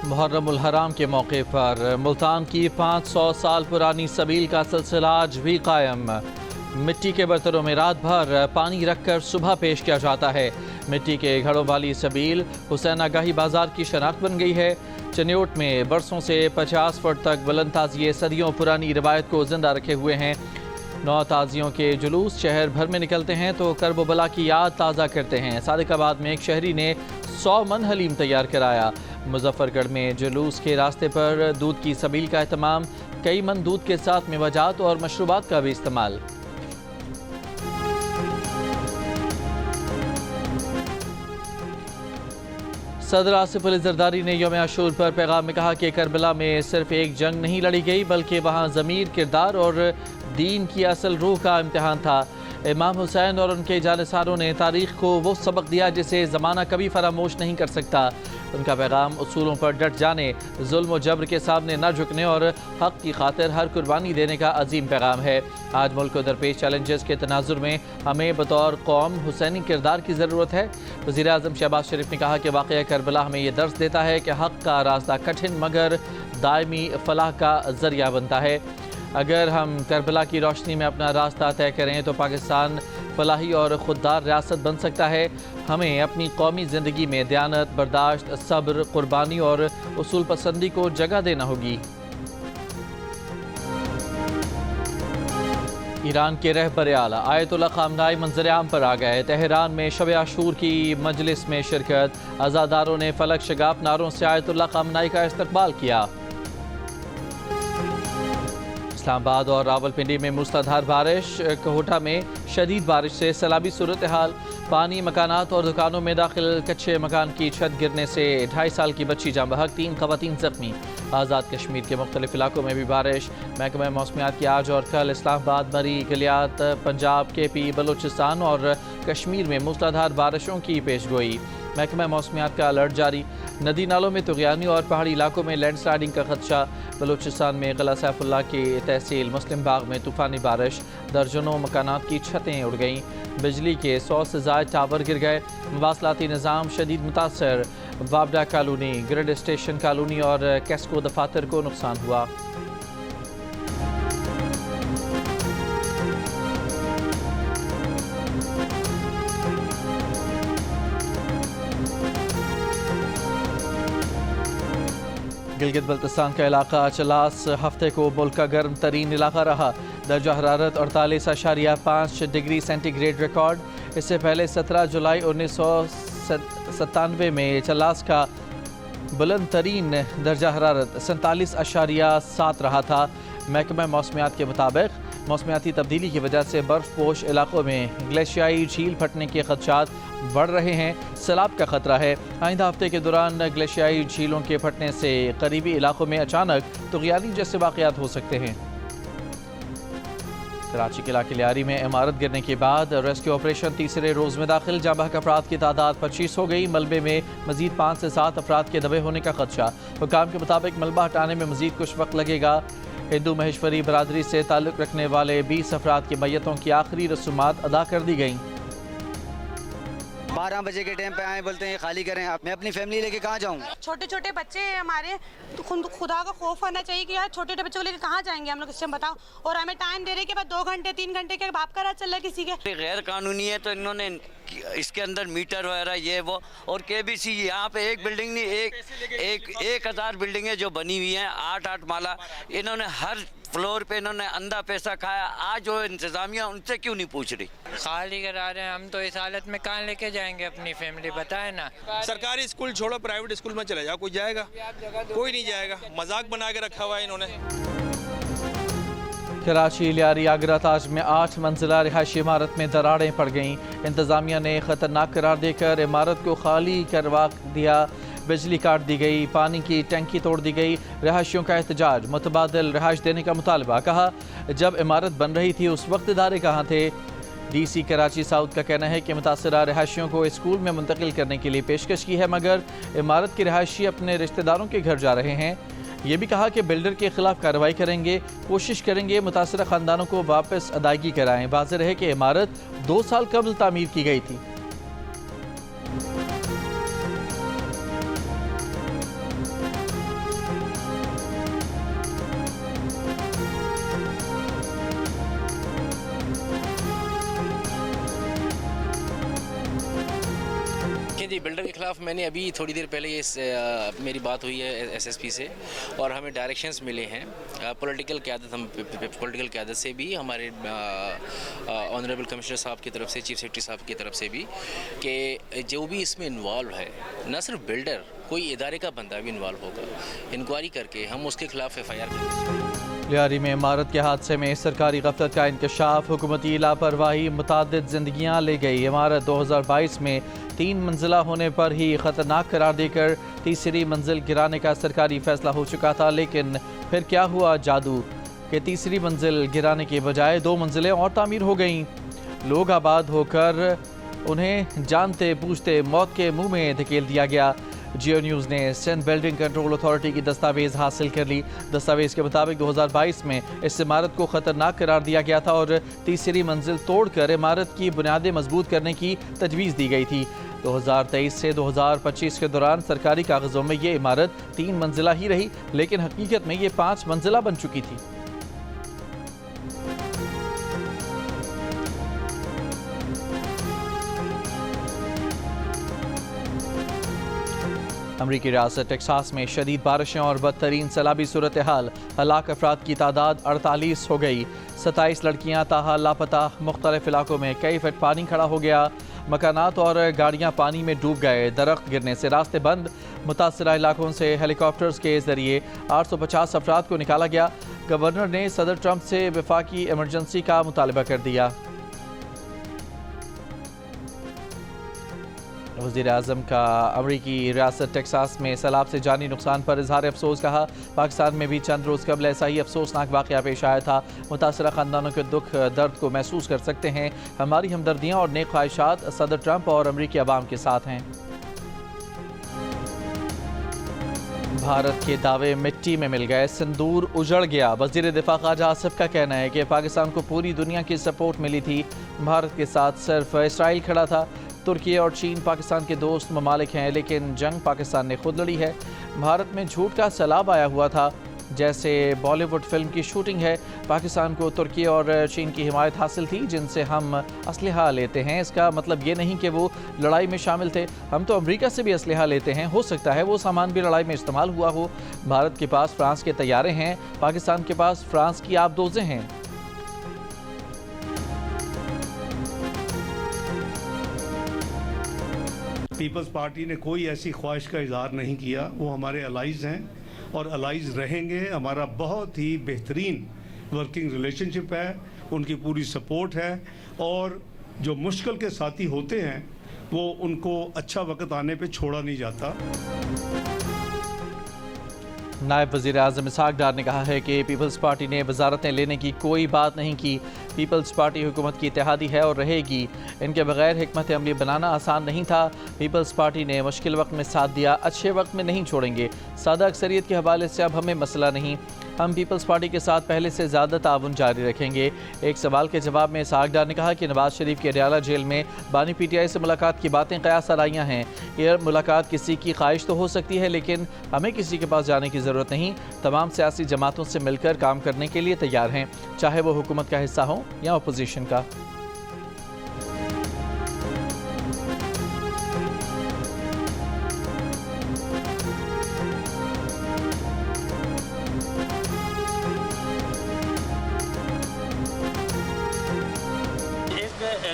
محرم الحرام کے موقع پر ملتان کی 500 سال پرانی سبیل کا سلسلہ آج بھی قائم۔ مٹی کے برتنوں میں رات بھر پانی رکھ کر صبح پیش کیا جاتا ہے۔ مٹی کے گھڑوں والی سبیل حسین آگاہی بازار کی شناخت بن گئی ہے۔ چنیوٹ میں برسوں سے 50 فٹ تک بلند تعزیے صدیوں پرانی روایت کو زندہ رکھے ہوئے ہیں۔ 9 تعزیوں کے جلوس شہر بھر میں نکلتے ہیں تو کرب و بلا کی یاد تازہ کرتے ہیں۔ صادق آباد میں ایک شہری نے 100 من حلیم تیار کرایا۔ مظفر گڑھ میں جلوس کے راستے پر دودھ کی سبیل کا اہتمام، کئی من دودھ کے ساتھ میوجات اور مشروبات کا بھی استعمال۔ صدر آصف علی زرداری نے یوم عاشور پر پیغام میں کہا کہ کربلا میں صرف ایک جنگ نہیں لڑی گئی بلکہ وہاں ضمیر، کردار اور دین کی اصل روح کا امتحان تھا۔ امام حسین اور ان کے جانثاروں نے تاریخ کو وہ سبق دیا جسے زمانہ کبھی فراموش نہیں کر سکتا۔ ان کا پیغام اصولوں پر ڈٹ جانے، ظلم و جبر کے سامنے نہ جھکنے اور حق کی خاطر ہر قربانی دینے کا عظیم پیغام ہے۔ آج ملک کو درپیش چیلنجز کے تناظر میں ہمیں بطور قوم حسینی کردار کی ضرورت ہے۔ وزیر اعظم شہباز شریف نے کہا کہ واقعہ کربلا ہمیں یہ درس دیتا ہے کہ حق کا راستہ کٹھن مگر دائمی فلاح کا ذریعہ بنتا ہے۔ اگر ہم کربلا کی روشنی میں اپنا راستہ طے کریں تو پاکستان فلاحی اور خوددار ریاست بن سکتا ہے۔ ہمیں اپنی قومی زندگی میں دیانت، برداشت، صبر، قربانی اور اصول پسندی کو جگہ دینا ہوگی۔ ایران کے رہبر اعلیٰ آیت اللہ خامنہئی منظر عام پر آ گئے۔ تہران میں شب عاشور کی مجلس میں شرکت، عزاداروں نے فلک شگاف نعروں سے آیت اللہ خامنہئی کا استقبال کیا۔ اسلام آباد اور راولپنڈی میں موسلادھار بارش، کوہٹا میں شدید بارش سے سیلابی صورتحال، پانی مکانات اور دکانوں میں داخل، کچے مکان کی چھت گرنے سے 2.5 سال کی بچی جاں بحق، 3 خواتین زخمی۔ آزاد کشمیر کے مختلف علاقوں میں بھی بارش۔ محکمہ موسمیات کی آج اور کل اسلام آباد، مری، گلیات، پنجاب، کے پی، بلوچستان اور کشمیر میں موسلادھار بارشوں کی پیش گوئی۔ محکمہ موسمیات کا الرٹ جاری۔ ندی نالوں میں طغیانی اور پہاڑی علاقوں میں لینڈ سلائیڈنگ کا خدشہ۔ بلوچستان میں قلعہ سیف اللہ کی تحصیل مسلم باغ میں طوفانی بارش، درجنوں مکانات کی چھتیں اڑ گئیں۔ بجلی کے 100 سے زائد ٹاور گر گئے۔ مواصلاتی نظام شدید متاثر۔ وابڈا کالونی، گریڈ اسٹیشن کالونی اور کیسکو دفاتر کو نقصان ہوا۔ گلگت بلتستان کا علاقہ چلاس ہفتے کو ملک کا گرم ترین علاقہ رہا۔ درجہ حرارت 48.5 ڈگری سینٹی گریڈ ریکارڈ۔ اس سے پہلے 17 جولائی 1997 میں چلاس کا بلند ترین درجہ حرارت 47.7 رہا تھا۔ محکمہ موسمیات کے مطابق موسمیاتی تبدیلی کی وجہ سے برف پوش علاقوں میں گلیشیائی جھیل پھٹنے کے خدشات بڑھ رہے ہیں۔ سیلاب کا خطرہ ہے۔ آئندہ ہفتے کے دوران گلیشیائی جھیلوں کے پھٹنے سے قریبی علاقوں میں اچانک طغیانی جیسے واقعات ہو سکتے ہیں۔ کراچی کے علاقے لیاری میں عمارت گرنے کے بعد ریسکیو آپریشن تیسرے روز میں داخل۔ جاں بحق افراد کی تعداد 25 ہو گئی۔ ملبے میں مزید 5 سے 7 افراد کے دبے ہونے کا خدشہ۔ حکام کے مطابق ملبہ ہٹانے میں مزید کچھ وقت لگے گا۔ ہندو مہیشوری برادری سے تعلق رکھنے والے 20 افراد کی میتوں کی آخری رسومات ادا کر دی گئیں۔ 12 بجے کے ٹائم پہ آئے، بولتے ہیں خالی کریں۔ میں اپنی فیملی لے کے کہاں جاؤں؟ چھوٹے چھوٹے بچے ہیں ہمارے، خدا کا خوف ہونا چاہیے کہ یار چھوٹے چھوٹے بچوں کو لے کے کہاں جائیں گے ہم لوگ، اس سے بتاؤ۔ اور ہمیں ٹائم دے رہے کہ بعد 2 گھنٹے 3 گھنٹے کے باپ کا راج چل رہا ہے کسی کے۔ غیر قانونی ہے تو انہوں نے اس کے اندر میٹر وغیرہ یہ وہ، اور کے بی سی یہاں پہ ایک بلڈنگ نہیں، 1000 بلڈنگیں جو بنی ہوئی ہیں 8 مالہ، انہوں نے ہر فلور پہ انہوں نے اندھا پیسہ کھایا۔ آج جو انتظامیہ ان سے کیوں نہیں پوچھ رہی؟ خالی کرا رہے ہیں ہم تو، اس حالت میں کہاں لے کے جائیں گے اپنی فیملی، بتائیں نا۔ سرکاری اسکول چھوڑو، پرائیویٹ اسکول میں چلے جاؤ، کوئی جائے گا؟ کوئی نہیں جائے گا۔ مذاق بنا کے رکھا ہوا ہے انہوں نے۔ کراچی لیاری آگرہ تاج میں 8 منزلہ رہائشی عمارت میں دراڑیں پڑ گئیں۔ انتظامیہ نے خطرناک قرار دے کر عمارت کو خالی کروا دیا۔ بجلی کاٹ دی گئی، پانی کی ٹینکی توڑ دی گئی۔ رہائشیوں کا احتجاج، متبادل رہائش دینے کا مطالبہ۔ کہا جب عمارت بن رہی تھی اس وقت ادارے کہاں تھے؟ ڈی سی کراچی ساؤتھ کا کہنا ہے کہ متاثرہ رہائشیوں کو اسکول میں منتقل کرنے کے لیے پیشکش کی ہے مگر عمارت کے رہائشی اپنے رشتہ داروں کے گھر جا رہے ہیں۔ یہ بھی کہا کہ بلڈر کے خلاف کارروائی کریں گے، کوشش کریں گے متاثرہ خاندانوں کو واپس ادائیگی کرائیں۔ واضح رہے کہ عمارت 2 سال قبل تعمیر کی گئی تھی۔ دیکھیں جی، بلڈر کے خلاف میں نے ابھی تھوڑی دیر پہلے یہ میری بات ہوئی ہے SSP سے، اور ہمیں ڈائریکشنز ملے ہیں پولیٹیکل قیادت سے بھی، ہمارے آنریبل کمشنر صاحب کی طرف سے، چیف سیکرٹری صاحب کی طرف سے بھی، کہ جو بھی اس میں انوالو ہے، نہ صرف بلڈر، کوئی ادارے کا بندہ بھی انوالو ہوگا، انکوائری کر کے ہم اس کے خلاف FIR کریں گے۔ لیاری میں عمارت کے حادثے میں سرکاری غفلت کا انکشاف، حکومتی لاپرواہی متعدد زندگیاں لے گئی۔ عمارت 2022 میں 3 منزلہ ہونے پر ہی خطرناک قرار دے کر تیسری منزل گرانے کا سرکاری فیصلہ ہو چکا تھا، لیکن پھر کیا ہوا جادو کہ تیسری منزل گرانے کے بجائے 2 منزلیں اور تعمیر ہو گئیں۔ لوگ آباد ہو کر انہیں جانتے بوجھتے موت کے منہ میں دھکیل دیا گیا۔ جیو نیوز نے سندھ بلڈنگ کنٹرول اتھارٹی کی دستاویز حاصل کر لی۔ دستاویز کے مطابق 2022 میں اس عمارت کو خطرناک قرار دیا گیا تھا اور تیسری منزل توڑ کر عمارت کی بنیادیں مضبوط کرنے کی تجویز دی گئی تھی۔ 2023 سے 2025 کے دوران سرکاری کاغذوں میں یہ عمارت 3 منزلہ ہی رہی، لیکن حقیقت میں یہ 5 منزلہ بن چکی تھی۔ امریکی ریاست ٹیکساس میں شدید بارشیں اور بدترین سیلابی صورتحال، ہلاک افراد کی تعداد 48 ہو گئی۔ 27 لڑکیاں تاحال لاپتہ، مختلف علاقوں میں کئی فٹ پانی کھڑا ہو گیا، مکانات اور گاڑیاں پانی میں ڈوب گئے، درخت گرنے سے راستے بند۔ متاثرہ علاقوں سے ہیلی کاپٹرز کے ذریعے 850 افراد کو نکالا گیا۔ گورنر نے صدر ٹرمپ سے وفاقی ایمرجنسی کا مطالبہ کر دیا۔ وزیر اعظم کا امریکی ریاست ٹیکساس میں سیلاب سے جانی نقصان پر اظہار افسوس، کہا پاکستان میں بھی چند روز قبل ایسا ہی افسوسناک واقعہ پیش آیا تھا۔ متاثرہ خاندانوں کے دکھ درد کو محسوس کر سکتے ہیں، ہماری ہمدردیاں اور نیک خواہشات صدر ٹرمپ اور امریکی عوام کے ساتھ ہیں۔ بھارت کے دعوے مٹی میں مل گئے، سندور اجڑ گیا۔ وزیر دفاع خواجہ آصف کا کہنا ہے کہ پاکستان کو پوری دنیا کی سپورٹ ملی تھی، بھارت کے ساتھ صرف اسرائیل کھڑا تھا۔ ترکی اور چین پاکستان کے دوست ممالک ہیں، لیکن جنگ پاکستان نے خود لڑی ہے۔ بھارت میں جھوٹ کا سیلاب آیا ہوا تھا، جیسے بالی ووڈ فلم کی شوٹنگ ہے۔ پاکستان کو ترکی اور چین کی حمایت حاصل تھی، جن سے ہم اسلحہ لیتے ہیں۔ اس کا مطلب یہ نہیں کہ وہ لڑائی میں شامل تھے، ہم تو امریکہ سے بھی اسلحہ لیتے ہیں، ہو سکتا ہے وہ سامان بھی لڑائی میں استعمال ہوا ہو۔ بھارت کے پاس فرانس کے طیارے ہیں، پاکستان کے پاس فرانس کی آبدوزیں ہیں۔ پیپلز پارٹی نے کوئی ایسی خواہش کا اظہار نہیں کیا، وہ ہمارے الائز ہیں اور الائز رہیں گے۔ ہمارا بہت ہی بہترین ورکنگ ریلیشن شپ ہے، ان کی پوری سپورٹ ہے، اور جو مشکل کے ساتھی ہوتے ہیں وہ ان کو اچھا وقت آنے پہ چھوڑا نہیں جاتا۔ نائب وزیر اعظم اسحاق ڈار نے کہا ہے کہ پیپلز پارٹی نے وزارتیں لینے کی کوئی بات نہیں کی۔ پیپلز پارٹی حکومت کی اتحادی ہے اور رہے گی، ان کے بغیر حکمت عملی بنانا آسان نہیں تھا۔ پیپلز پارٹی نے مشکل وقت میں ساتھ دیا، اچھے وقت میں نہیں چھوڑیں گے۔ سادہ اکثریت کے حوالے سے اب ہمیں مسئلہ نہیں، ہم پیپلز پارٹی کے ساتھ پہلے سے زیادہ تعاون جاری رکھیں گے۔ ایک سوال کے جواب میں اسحاق ڈار نے کہا کہ نواز شریف کے اڈیالہ جیل میں بانی PTI سے ملاقات کی باتیں قیاس آرائیاں ہیں۔ یہ ملاقات کسی کی خواہش تو ہو سکتی ہے، لیکن ہمیں کسی کے پاس جانے کی ضرورت نہیں۔ تمام سیاسی جماعتوں سے مل کر کام کرنے کے لیے تیار ہیں، چاہے وہ حکومت کا حصہ ہوں یا اپوزیشن کا۔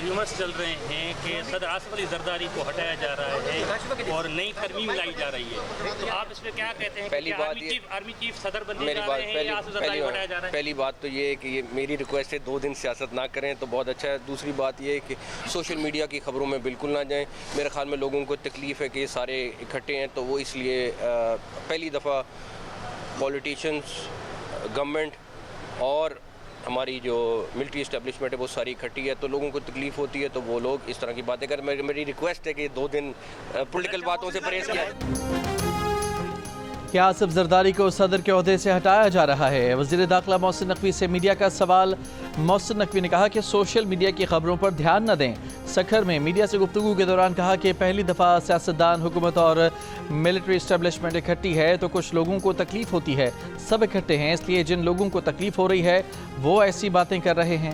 ریومرز چل رہے ہیں کہ صدر آصف علی زرداری کو ہٹایا جا رہا ہے اور نئی ترمیم لائی جا رہی ہے، تو آپ اس پہ کیا کہتے ہیں؟ پہلی بات آرمی چیف صدر بننے جا رہے ہیں یا آصف زرداری کو ہٹایا جا رہا ہے؟ پہلی بات تو یہ ہے کہ یہ میری ریکویسٹ ہے 2 دن سیاست نہ کریں تو بہت اچھا ہے۔ دوسری بات یہ ہے کہ سوشل میڈیا کی خبروں میں بالکل نہ جائیں۔ میرے خیال میں لوگوں کو تکلیف ہے کہ یہ سارے اکٹھے ہیں، تو وہ اس لیے پہلی دفعہ پولیٹیشینس، گورنمنٹ اور ہماری جو ملٹری اسٹیبلشمنٹ ہے وہ ساری اکٹھی ہے، تو لوگوں کو تکلیف ہوتی ہے، تو وہ لوگ اس طرح کی باتیں کریں۔ میری ریکویسٹ ہے کہ 2 دن پولیٹیکل باتوں سے پرہیز کیا ہے۔ کیا آصف زرداری کو صدر کے عہدے سے ہٹایا جا رہا ہے؟ وزیر داخلہ محسن نقوی سے میڈیا کا سوال۔ محسن نقوی نے کہا کہ سوشل میڈیا کی خبروں پر دھیان نہ دیں۔ سکھر میں میڈیا سے گفتگو کے دوران کہا کہ پہلی دفعہ سیاستدان، حکومت اور ملٹری اسٹیبلشمنٹ اکٹھی ہے تو کچھ لوگوں کو تکلیف ہوتی ہے، سب اکٹھے ہیں، اس لیے جن لوگوں کو تکلیف ہو رہی ہے وہ ایسی باتیں کر رہے ہیں۔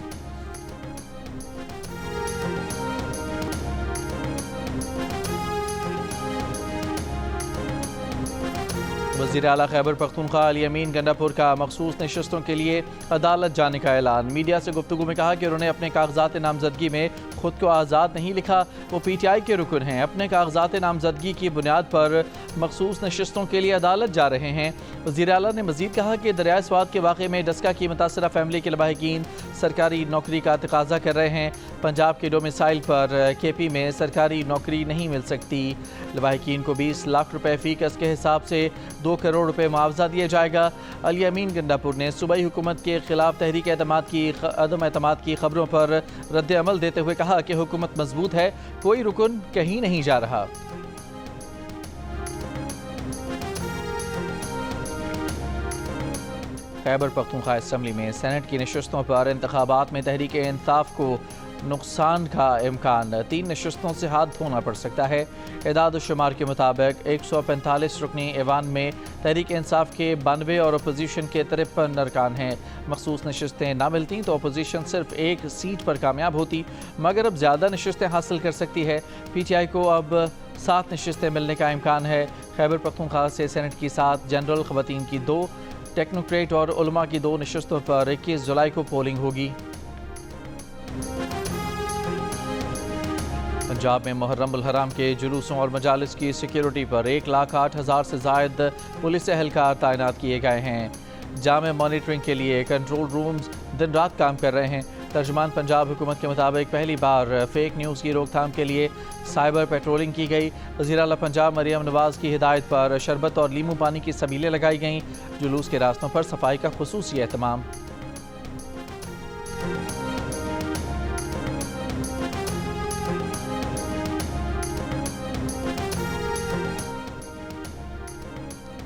وزیر اعلیٰ خیبر پختونخوا علی امین گنڈاپور کا مخصوص نشستوں کے لیے عدالت جانے کا اعلان۔ میڈیا سے گفتگو میں کہا کہ انہوں نے اپنے کاغذات نامزدگی میں خود کو آزاد نہیں لکھا، وہ پی ٹی آئی کے رکن ہیں، اپنے کاغذات نامزدگی کی بنیاد پر مخصوص نشستوں کے لیے عدالت جا رہے ہیں۔ وزیر اعلیٰ نے مزید کہا کہ دریائے سوات کے واقعے میں ڈسکا کی متاثرہ فیملی کے لواحقین سرکاری نوکری کا تقاضا کر رہے ہیں۔ پنجاب کے ڈومیسائل پر کے پی میں سرکاری نوکری نہیں مل سکتی۔ لواحقین کو 20 لاکھ روپے فی کس کے حساب سے 2 کروڑ روپے معاوضہ دیا جائے گا۔ علی امین گنڈاپور نے صوبائی حکومت کے خلاف تحریک عدم اعتماد کی خبروں پر رد عمل دیتے ہوئے کہا کہ حکومت مضبوط ہے، کوئی رکن کہیں نہیں جا رہا۔ خیبر پختونخوا اسمبلی میں سینٹ کی نشستوں پر انتخابات میں تحریک انصاف کو نقصان کا امکان، 3 نشستوں سے ہاتھ دھونا پڑ سکتا ہے۔ اعداد و شمار کے مطابق 145 رکنی ایوان میں تحریک انصاف کے 92 اور اپوزیشن کے 53 ارکان ہیں۔ مخصوص نشستیں نہ ملتی تو اپوزیشن صرف 1 سیٹ پر کامیاب ہوتی، مگر اب زیادہ نشستیں حاصل کر سکتی ہے۔ پی ٹی آئی کو اب 7 نشستیں ملنے کا امکان ہے۔ خیبر پختونخوا سے سینٹ کی 7 جنرل، خواتین کی 2، ٹیکنوکریٹ اور علماء کی 2 نشستوں پر 21 جولائی کو پولنگ ہوگی۔ پنجاب میں محرم الحرام کے جلوسوں اور مجالس کی سیکیورٹی پر 1,08,000 سے زائد پولیس اہلکار تعینات کیے گئے ہیں۔ جامع مانیٹرنگ کے لیے کنٹرول رومز دن رات کام کر رہے ہیں۔ ترجمان پنجاب حکومت کے مطابق پہلی بار فیک نیوز کی روک تھام کے لیے سائبر پیٹرولنگ کی گئی۔ وزیر اعلیٰ پنجاب مریم نواز کی ہدایت پر شربت اور لیمو پانی کی سبیلیں لگائی گئیں۔ جلوس کے راستوں پر صفائی کا خصوصی اہتمام۔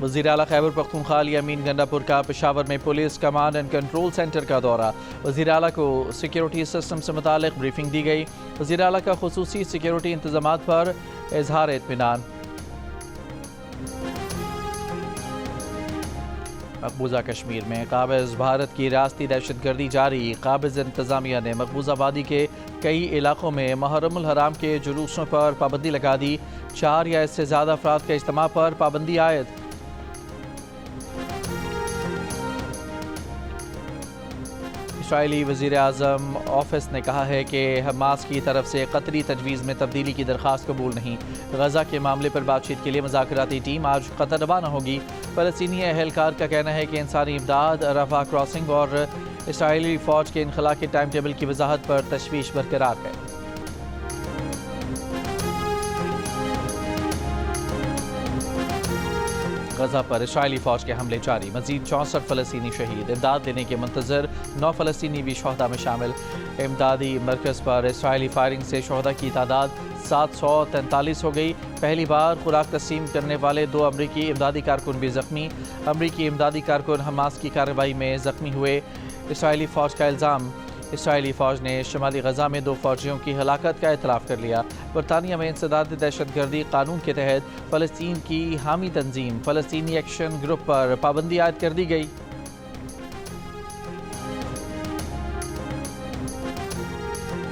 وزیر اعلیٰ خیبر پختونخوا علی امین گنڈاپور کا پشاور میں police command and control centre کا دورہ۔ وزیر اعلیٰ کو سیکیورٹی سسٹم سے متعلق بریفنگ دی گئی۔ وزیر اعلیٰ کا خصوصی سیکیورٹی انتظامات پر اظہار اطمینان۔ مقبوضہ کشمیر میں قابض بھارت کی ریاستی دہشت گردی جاری۔ قابض انتظامیہ نے مقبوضہ وادی کے کئی علاقوں میں محرم الحرام کے جلوسوں پر پابندی لگا دی۔ 4 یا اس سے زیادہ افراد کے اجتماع پر پابندی عائد۔ اسرائیلی وزیر اعظم آفس نے کہا ہے کہ حماس کی طرف سے قطری تجویز میں تبدیلی کی درخواست قبول نہیں۔ غزہ کے معاملے پر بات چیت کے لیے مذاکراتی ٹیم آج قطر روانہ ہوگی۔ فلسطینی اہلکار کا کہنا ہے کہ انسانی امداد، رفح کراسنگ اور اسرائیلی فوج کے انخلاء کے ٹائم ٹیبل کی وضاحت پر تشویش برقرار ہے۔ غزہ پر اسرائیلی فوج کے حملے جاری، مزید 64 فلسطینی شہید، امداد دینے کے منتظر 9 فلسطینی بھی شہداء میں شامل۔ امدادی مرکز پر اسرائیلی فائرنگ سے شہداء کی تعداد 743 ہو گئی۔ پہلی بار خوراک تقسیم کرنے والے 2 امریکی امدادی کارکن بھی زخمی۔ امریکی امدادی کارکن حماس کی کارروائی میں زخمی ہوئے۔ اسرائیلی فوج کا الزام، اسرائیلی فوج نے شمالی غزہ میں 2 فوجیوں کی ہلاکت کا اعتراف کر لیا۔ برطانیہ میں انسداد دہشت گردی قانون کے تحت فلسطین کی حامی تنظیم فلسطینی ایکشن گروپ پر پابندی عائد کر دی گئی۔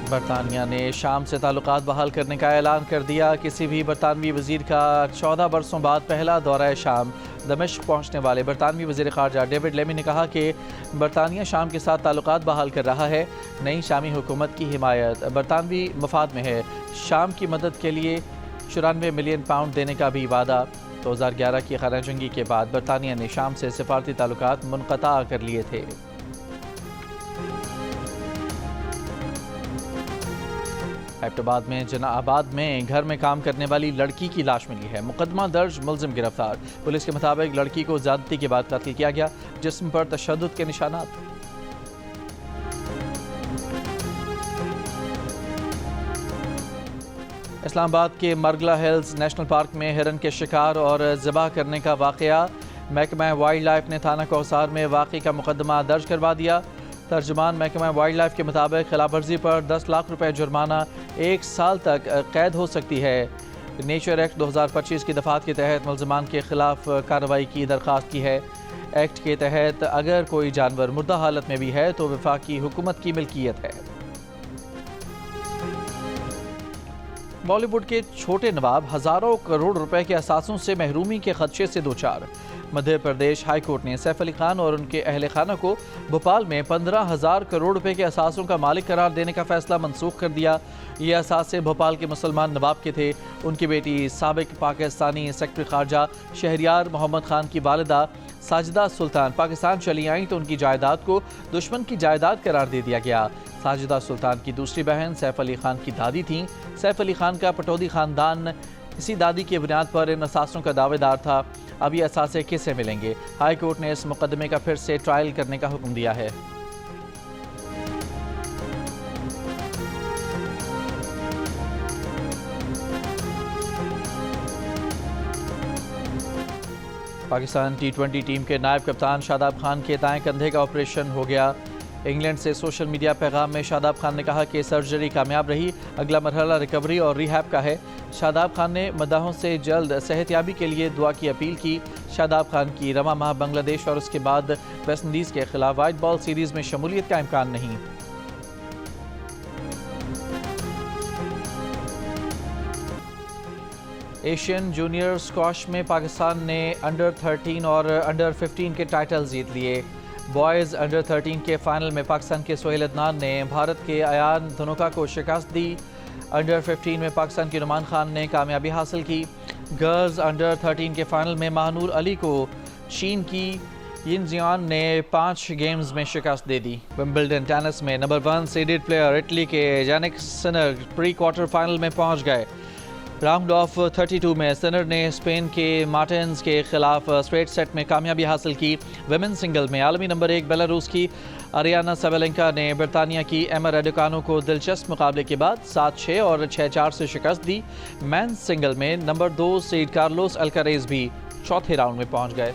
برطانیہ نے شام سے تعلقات بحال کرنے کا اعلان کر دیا۔ کسی بھی برطانوی وزیر کا 14 برسوں بعد پہلا دورہ شام دمشق پہنچنے والے برطانوی وزیر خارجہ ڈیوڈ لیمی نے کہا کہ برطانیہ شام کے ساتھ تعلقات بحال کر رہا ہے۔ نئی شامی حکومت کی حمایت برطانوی مفاد میں ہے۔ شام کی مدد کے لیے 94 ملین پاؤنڈ دینے کا بھی وعدہ۔ 2011 کی خانہ جنگی کے بعد برطانیہ نے شام سے سفارتی تعلقات منقطع کر لیے تھے۔ ایبٹ میں جناح آباد میں گھر میں کام کرنے والی لڑکی کی لاش ملی ہے۔ مقدمہ درج، ملزم گرفتار۔ پولیس کے مطابق لڑکی کو زیادتی کے بعد قتل کیا گیا، جسم پر تشدد کے نشانات۔ اسلام آباد کے مرگلا ہلز نیشنل پارک میں ہرن کے شکار اور ذبح کرنے کا واقعہ، محکمہ وائلڈ لائف نے تھانہ کوثر میں واقعے کا مقدمہ درج کروا دیا۔ ترجمان محکمہ وائلڈ لائف کے مطابق خلاف ورزی پر 10 لاکھ روپے جرمانہ، 1 سال تک قید ہو سکتی ہے۔ نیچر ایکٹ 2025 کی دفعات کے تحت ملزمان کے خلاف کارروائی کی درخواست کی ہے۔ ایکٹ کے تحت اگر کوئی جانور مردہ حالت میں بھی ہے تو وفاقی حکومت کی ملکیت ہے۔ بالی ووڈ کے چھوٹے نواب ہزاروں کروڑ روپے کے اثاثوں سے محرومی کے خدشے سے دوچار۔ مدھیہ پردیش ہائی کورٹ نے سیف علی خان اور ان کے اہل خانہ کو بھوپال میں 15,000 کروڑ روپے کے اثاثوں کا مالک قرار دینے کا فیصلہ منسوخ کر دیا۔ یہ اثاثے بھوپال کے مسلمان نواب کے تھے۔ ان کی بیٹی سابق پاکستانی سیکرٹری خارجہ شہریار محمد خان کی والدہ ساجدہ سلطان پاکستان چلی آئیں تو ان کی جائیداد کو دشمن کی جائیداد قرار دے دیا گیا۔ ساجدہ سلطان کی دوسری بہن سیف علی خان کی دادی تھیں۔ سیف علی خان کا پٹودی خاندان اسی دادی کی بنیاد پر ان اثاثوں کا دعوے دار تھا۔ اب یہ اثاثے کسے ملیں گے؟ ہائی کورٹ نے اس مقدمے کا پھر سے ٹرائل کرنے کا حکم دیا ہے۔ پاکستان ٹی20 ٹیم کے نائب کپتان شاداب خان کے دائیں کندھے کا آپریشن ہو گیا۔ انگلینڈ سے سوشل میڈیا پیغام میں شاداب خان نے کہا کہ سرجری کامیاب رہی، اگلا مرحلہ ریکوری اور ریہیب کا ہے۔ شاداب خان نے مداحوں سے جلد صحت یابی کے لیے دعا کی اپیل کی۔ شاداب خان کی رواں ماہ بنگلہ دیش اور اس کے بعد ویسٹ انڈیز کے خلاف وائٹ بال سیریز میں شمولیت کا امکان نہیں۔ ایشین جونیئر اسکواش میں پاکستان نے انڈر 13 اور انڈر 15 کے ٹائٹل جیت لیے۔ بوائز انڈر 13 کے فائنل میں پاکستان کے سہیل عدنان نے بھارت کے ایان دھنوکا کو شکست دی۔ انڈر 15 میں پاکستان کے نعمان خان نے کامیابی حاصل کی۔ گرلز انڈر 13 کے فائنل میں ماہنور علی کو چین کی ین زیان نے 5 گیمز میں شکست دے دی۔ ومبلڈن ٹینس میں نمبر 1 سیڈڈ پلیئر اٹلی کے جینک سنر پری کوارٹر فائنل میں پہنچ گئے۔ راؤنڈ آف 32 میں سنر نے اسپین کے مارٹنز کے خلاف اسٹریٹ سیٹ میں کامیابی حاصل کی۔ ویمن سنگل میں عالمی نمبر 1 بیلاروس کی اریانا سابیلنکا نے برطانیہ کی ایما ریڈوکانو کو دلچسپ مقابلے کے بعد 7-6 اور 6-4 سے شکست دی۔ مینز سنگل میں نمبر 2 سیڈ کارلوس الکاریز بھی چوتھے راؤنڈ میں پہنچ گئے۔